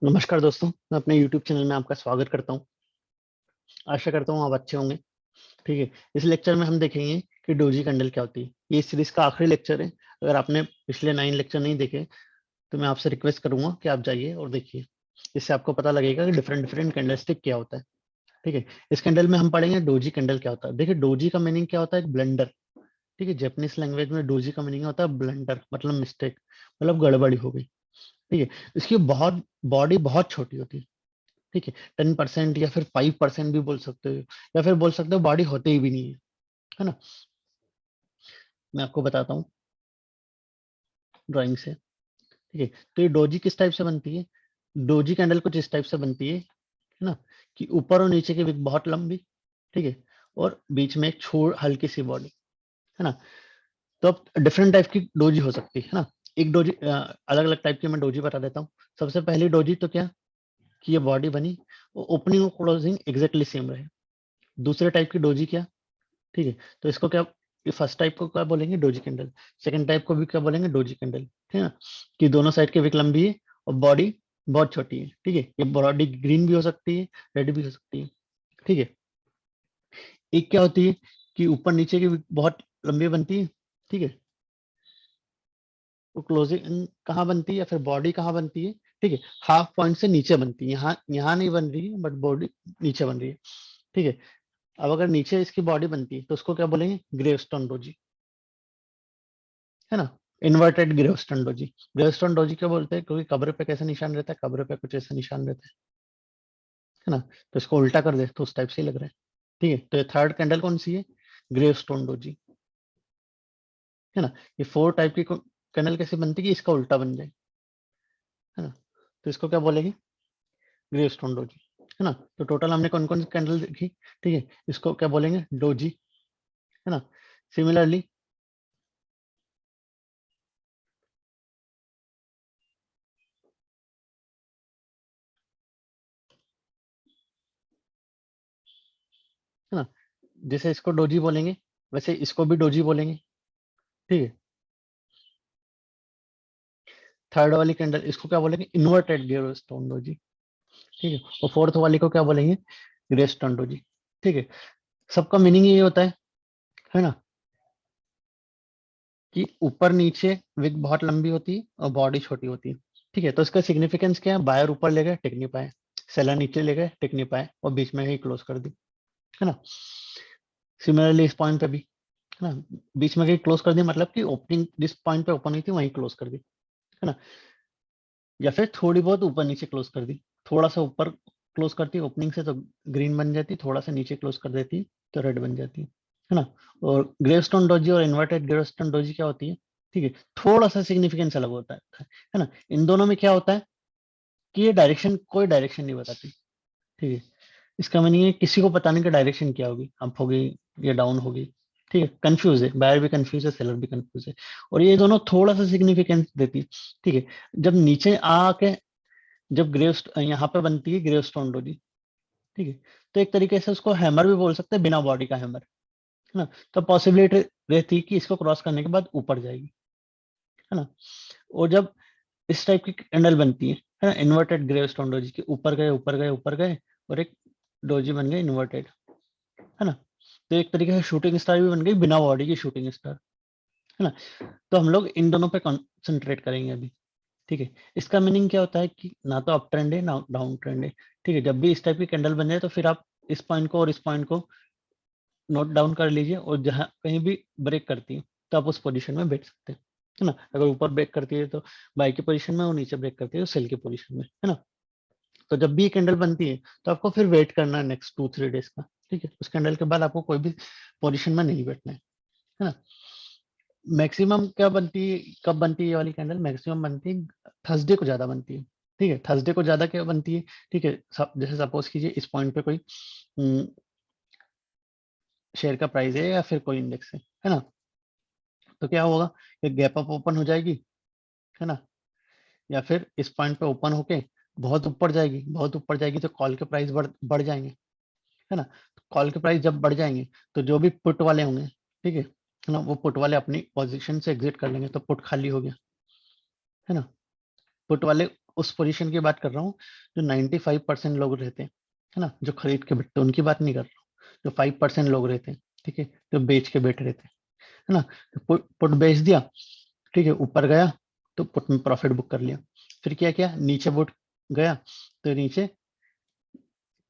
नमस्कार दोस्तों, मैं अपने YouTube चैनल में आपका स्वागत करता हूँ। आशा करता हूँ आप अच्छे होंगे। ठीक है, इस लेक्चर में हम देखेंगे कि डोजी कैंडल क्या होती है। ये इस सीरीज का आखिरी लेक्चर है। अगर आपने पिछले 9 लेक्चर नहीं देखे तो मैं आपसे रिक्वेस्ट करूंगा कि आप जाइए और देखिए। इससे आपको पता लगेगा कि डिफरेंट डिफरेंट कैंडलस्टिक क्या होता है। ठीक है, इस कैंडल में हम पढ़ेंगे डोजी कैंडल क्या होता है। देखिए, डोजी का मीनिंग क्या होता है? एक ब्लंडर। ठीक है, जापानीज लैंग्वेज में डोजी का मीनिंग होता है ब्लंडर, मतलब मिस्टेक, मतलब गड़बड़ी हो गई। ठीक है, इसकी बहुत बॉडी बहुत छोटी होती है। ठीक है, 10% या फिर 5% भी बोल सकते हो, या फिर बोल सकते हो बॉडी होते ही भी नहीं है ना। मैं आपको बताता हूँ ड्राइंग से। ठीक है, तो ये डोजी किस टाइप से बनती है? डोजी कैंडल कुछ इस टाइप से बनती है ना, कि ऊपर और नीचे की विक बहुत लंबी। ठीक है, और बीच में एक छोर हल्की सी बॉडी, है ना। तो अब डिफरेंट टाइप की डोजी हो सकती है ना। एक डोजी, अलग अलग टाइप की मैं डोजी बता देता हूँ। सबसे पहली डोजी तो क्या, कि ये बॉडी बनी, ओपनिंग और क्लोजिंग एग्जैक्टली सेम रहे। दूसरे टाइप की डोजी क्या, ठीक है, तो इसको क्या, ये फर्स्ट टाइप को क्या बोलेंगे? Doji candle. सेकंड टाइप को भी क्या बोलेंगे? Doji candle. ठीक है ना, कि दोनों साइड की विक लंबी है और बॉडी बहुत छोटी है। ठीक है, ये बॉडी ग्रीन भी हो सकती है, रेड भी हो सकती है। ठीक है, एक क्या होती है कि ऊपर नीचे की विक बहुत लंबी बनती है। ठीक है, वो क्लोजिंग कहाँ बनती है या फिर बॉडी कहाँ बनती है? ठीक है, हाफ पॉइंट से नीचे बनती है। यहाँ यहाँ नहीं बन रही है, बट बॉडी नीचे बन रही है। ठीक है, अब अगर नीचे इसकी बॉडी बनती है तो उसको क्या बोलेंगे? ग्रेवस्टोन डोजी, है ना। Inverted gravestone doji. Gravestone doji क्यों बोलते हैं? क्योंकि कब्र पे कैसा निशान रहता है? कब्र पे कुछ ऐसा निशान रहता है ना। तो इसको उल्टा कर दे तो उस टाइप से ही लग रहा है। ठीक है, तो ये थर्ड कैंडल कौन सी है? ग्रेवस्टोन डोजी, है ना। ये फोर टाइप की कैंडल कैसे बनती है कि इसका उल्टा बन जाए, है ना। तो इसको क्या बोलेंगे? ग्रेवस्टोन डोजी, है ना। तो टोटल हमने कौन कौन सी कैंडल देखी? ठीक है, इसको क्या बोलेंगे? डोजी, है ना। सिमिलरली, है ना, जैसे इसको डोजी बोलेंगे वैसे इसको भी डोजी बोलेंगे। ठीक है, थर्ड वाली कैंडल इसको क्या बोलेंगे? Inverted gravestone doji. ठीक है, और फोर्थ वाली को क्या बोलेंगे? Gravestone doji. ठीक है, सबका मीनिंग ये होता है ना, कि ऊपर नीचे विग बहुत लंबी होती है और बॉडी छोटी होती है। ठीक है, तो इसका सिग्निफिकेंस क्या है? बायर ऊपर ले गए, टिक नहीं पाए। सेलर नीचे ले गए, टिक नहीं पाए, और बीच में ही क्लोज कर दी, है ना। सिमिलरली इस पॉइंट पे भी, है ना, बीच में कहीं क्लोज कर दी, मतलब कि ओपनिंग जिस पॉइंट पे ओपन हुई थी वहीं क्लोज कर दी, है ना। या फिर थोड़ी बहुत ऊपर नीचे क्लोज कर दी। थोड़ा सा ऊपर क्लोज करती ओपनिंग से तो ग्रीन बन जाती, थोड़ा सा नीचे क्लोज कर देती तो रेड बन जाती है ना। और ग्रेवस्टोन डोजी और इन्वर्टेड ग्रेवस्टोन डोजी क्या होती है? ठीक है, थोड़ा सा सिग्निफिकेंस अलग होता है ना। इन दोनों में क्या होता है कि ये डायरेक्शन, कोई डायरेक्शन नहीं बताती। ठीक है, इसका मीनिंग है किसी को पता नहीं कि डायरेक्शन क्या होगी, अप होगी या डाउन होगी। ठीक है, कंफ्यूज है, बायर भी कंफ्यूज है, सेलर भी कंफ्यूज है। और ये दोनों थोड़ा सा सिग्निफिकेंस देती है। ठीक है, जब नीचे आके, जब यहाँ पे बनती है ग्रेवस्टोन डोजी। ठीक है, तो एक तरीके से उसको हैमर भी बोल सकते हैं, बिना बॉडी का हैमर, है ना। तो पॉसिबिलिटी रहती है कि इसको क्रॉस करने के बाद ऊपर जाएगी, है ना। और जब इस टाइप की कैंडल बनती है ना, इन्वर्टेड ग्रेवस्टोन डोजी के ऊपर गए ऊपर गए ऊपर गए, और एक डोजी बन गई इन्वर्टेड, है ना। तो एक तरीके से शूटिंग स्टार भी बन गई, बिना बॉडी की शूटिंग स्टार, है ना। तो हम लोग इन दोनों पे कंसंट्रेट करेंगे अभी। ठीक है, इसका मीनिंग क्या होता है कि ना तो अप ट्रेंड है ना डाउन ट्रेंड है। ठीक है, जब भी इस टाइप की कैंडल बन जाए तो फिर आप इस पॉइंट को और इस पॉइंट को नोट डाउन कर लीजिए, और जहां कहीं भी ब्रेक करती है तो आप उस पोजीशन में बैठ सकते हैं, है ना। अगर ऊपर ब्रेक करती है तो बाई की पोजीशन में, और नीचे ब्रेक करती है तो सेल की पोजीशन में, है ना। तो जब भी ये कैंडल बनती है तो आपको फिर वेट करना है नेक्स्ट 2-3 डेज का। ठीक है, उस कैंडल के बाद आपको कोई भी पोजीशन में नहीं बैठना है ना। मैक्सिमम क्या बनती है, कब बनती है ये वाली कैंडल? मैक्सिमम बनती है थर्सडे को ज्यादा बनती है। ठीक है, थर्सडे को ज्यादा क्या बनती है? ठीक है, जैसे सपोज कीजिए इस पॉइंट पे कोई शेयर का प्राइस है या फिर कोई इंडेक्स है ना। तो क्या होगा, एक गैप अप ओपन हो जाएगी, है ना। या फिर इस पॉइंट पे ओपन होके बहुत ऊपर जाएगी, बहुत ऊपर जाएगी तो कॉल के प्राइस बढ़ बढ़ जाएंगे, है ना। कॉल के प्राइस जब बढ़ जाएंगे तो जो भी पुट वाले होंगे, ठीक है ना, वो पुट वाले अपनी पोजीशन से एग्जिट कर लेंगे, तो पुट खाली हो गया, है ना। पुट वाले उस पोजीशन की बात कर रहा हूँ जो 95% लोग रहते हैं, है ना, जो खरीद के बैठते हैं, उनकी बात नहीं कर रहा हूँ। जो 5% लोग रहते हैं, ठीक है, जो बेच के बैठे रहते हैं, है ना। तो पुट बेच दिया, ठीक है, ऊपर गया तो पुट में प्रॉफिट बुक कर लिया। फिर क्या किया, नीचे पुट गया तो नीचे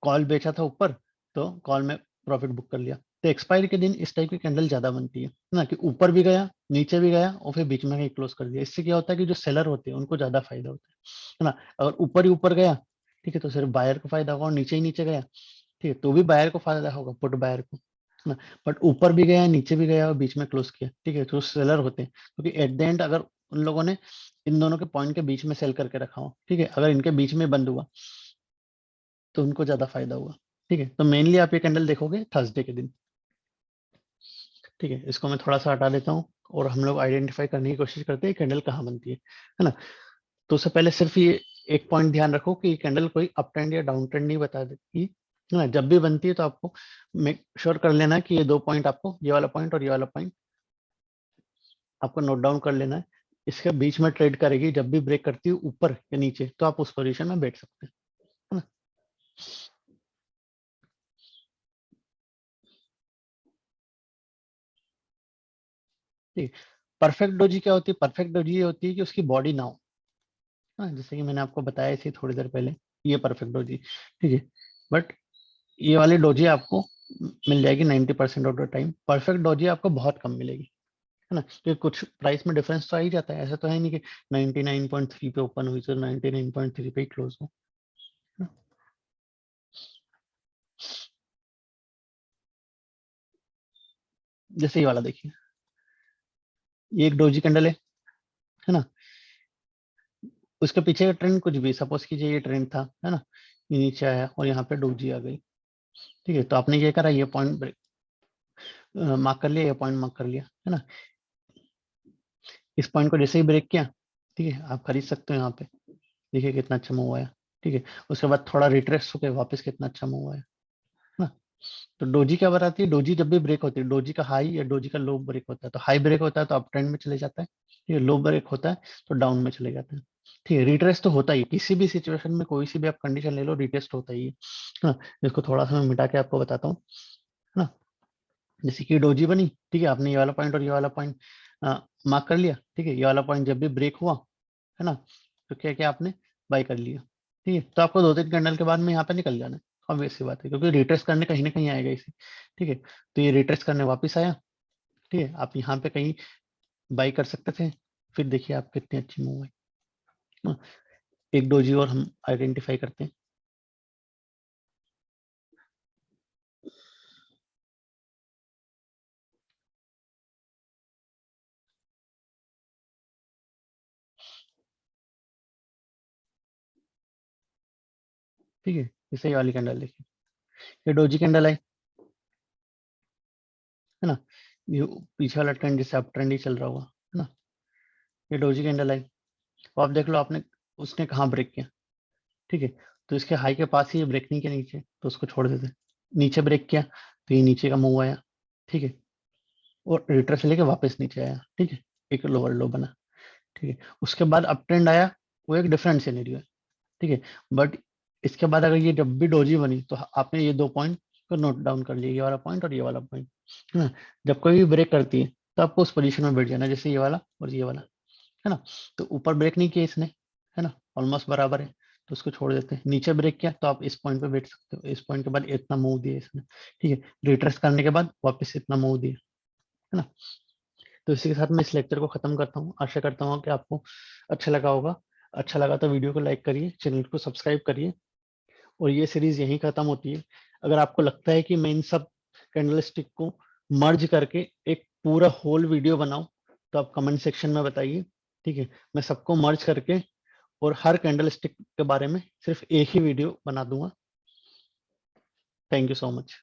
कॉल बेचा था ऊपर, तो कॉल में प्रॉफिट बुक कर लिया। तो एक्सपायरी के दिन इस टाइप की कैंडल ज्यादा बनती है ना, कि ऊपर भी गया, नीचे भी गया और फिर बीच में कहीं क्लोज कर दिया। इससे क्या होता है कि जो सेलर होते हैं उनको ज्यादा फायदा होता है ना। अगर ऊपर ही ऊपर गया, ठीक है, तो सिर्फ बायर को फायदा होगा, और नीचे ही नीचे गया, ठीक है, तो भी बायर को फायदा होगा, पुट बायर को, है ना। बट ऊपर भी गया, नीचे भी गया और बीच में क्लोज किया, ठीक है, तो सेलर होते हैं, क्योंकि एट द एंड अगर उन लोगों ने इन दोनों के पॉइंट के बीच में सेल करके रखा हो, ठीक है, अगर इनके बीच में बंद हुआ तो उनको ज्यादा फायदा हुआ, ठीक है। तो मेनली आप ये कैंडल देखोगे थर्सडे के दिन, ठीक है। इसको मैं थोड़ा सा हटा देता हूँ और हम लोग आइडेंटिफाई करने की कोशिश करते हैं कैंडल कहाँ बनती है ना। तो उससे पहले सिर्फ ये एक पॉइंट ध्यान रखो कि कैंडल कोई अप ट्रेंड या डाउन ट्रेंड नहीं बता देती, है ना। जब भी बनती है तो आपको मेक श्योर कर लेना है कि ये दो पॉइंट, आपको ये वाला पॉइंट और ये वाला पॉइंट आपको नोट डाउन कर लेना है। इसके बीच में ट्रेड करेगी, जब भी ब्रेक करती है ऊपर या नीचे तो आप उस पोजीशन में बैठ सकते हैं, है ना। ठीक। परफेक्ट डोजी क्या होती है? परफेक्ट डोजी ये होती है कि उसकी बॉडी ना हो, हाँ, जैसे कि मैंने आपको बताया थी थोड़ी देर पहले, ये परफेक्ट डोजी, ठीक है। बट ये वाली डोजी आपको मिल जाएगी 90% of the time. Perfect doji आपको बहुत कम मिलेगी, है ना, क्योंकि कुछ प्राइस में डिफरेंस तो आ ही जाता है। ऐसा तो है नहीं कि 99.3 पे ओपन हुई तो 99.3 पे ही क्लोज हो, है ना। जैसे ये वाला देखिए, ये एक डोजी कैंडल है ना। उसके पीछे का ट्रेंड कुछ भी, सपोज कीजिए ये ट्रेंड था, है ना, ये नीचे आया और यहाँ पे डोजी आ गई, ठीक है। तो आपने ये करा, ये पॉइंट मार्क कर लिया, ये पॉइंट मार्क कर लिया, है ना। इस पॉइंट को जैसे ही ब्रेक किया, ठीक है, आप खरीद सकते हो यहाँ पे। देखिए कितना अच्छा मूव आया, ठीक है। उसके बाद थोड़ा रिट्रेस होकर वापस कितना अच्छा मूव आया, है ना। तो डोजी क्या बताती है? डोजी जब भी ब्रेक होती है, डोजी का हाई या डोजी का लो ब्रेक होता है, तो हाई ब्रेक होता है तो अप ट्रेंड में चले जाता है, ठीक है। लो ब्रेक होता है तो डाउन में चले जाता है, ठीक है। रिट्रेस तो होता ही, किसी भी सिचुएशन में कोई सी भी आप कंडीशन ले लो, रिट्रेस तो होता ही है ना। इसको थोड़ा सा मैं मिटा के आपको बताता हूँ, है ना। जैसे कि डोजी बनी, ठीक है, आपने ये वाला पॉइंट और ये वाला पॉइंट मार्क कर लिया, ठीक है। ये वाला पॉइंट जब भी ब्रेक हुआ, है ना, तो क्या क्या आपने बाई कर लिया, ठीक है। तो आपको दो तीन कैंडल के बाद में यहाँ पे निकल जाना है, ऑब्वियस सी बात है, क्योंकि रिट्रेस करने कहीं ना कहीं आएगा इसे, ठीक है। तो ये रिट्रेस करने वापस आया, ठीक है, आप यहाँ पे कहीं बाई कर सकते थे। फिर देखिए आप कितनी अच्छी मूव है ना। एक डोजी और हम आइडेंटिफाई करते हैं, ठीक है। जैसे ये वाली कैंडल देखिए, ये डोजी कैंडल है ना। ये पीछे वाला ट्रेंड जैसे आप ट्रेंड ही चल रहा होगा, है ना। ये डोजी कैंडल तो आप देख लो आपने उसने कहाँ ब्रेक किया, ठीक है। तो इसके हाई के पास ही ये ब्रेक नहीं किया नीचे, तो उसको छोड़ देते। नीचे ब्रेक किया तो ये नीचे का मूव आया, ठीक है, और रिट्रेस लेके वापस नीचे आया, ठीक है। एक लोअर लो बना, ठीक है। उसके बाद अप ट्रेंड आया, वो एक डिफरेंट सिनेरियो है, ठीक है। बट इसके बाद अगर ये जब भी डोजी बनी तो आपने ये दो पॉइंट को नोट डाउन कर लिया, ये वाला पॉइंट और ये वाला पॉइंट, है ना। जब कोई भी ब्रेक करती है तो आपको उस पोजीशन में बैठ जाना, जैसे ये वाला और ये वाला, है ना। तो ऊपर ब्रेक नहीं किया इसने, है ना, ऑलमोस्ट बराबर है, तो उसको छोड़ देते हैं। नीचे ब्रेक किया तो आप इस पॉइंट पे बैठ सकते हो, इस पॉइंट के बाद इतना मूव दिया इसने, ठीक है। रिट्रेस करने के बाद वापस इतना मूव दिया, है ना। तो इसी के साथ मैं इस लेक्चर को खत्म करता हूँ। आशा करता हूँ कि आपको अच्छा लगा होगा। अच्छा लगा तो वीडियो को लाइक करिए, चैनल को सब्सक्राइब करिए, और ये सीरीज यहीं खत्म होती है। अगर आपको लगता है कि मैं इन सब कैंडल स्टिक को मर्ज करके एक पूरा होल वीडियो बनाऊं, तो आप कमेंट सेक्शन में बताइए, ठीक है। मैं सबको मर्ज करके और हर कैंडल स्टिक के बारे में सिर्फ एक ही वीडियो बना दूंगा। Thank you so much.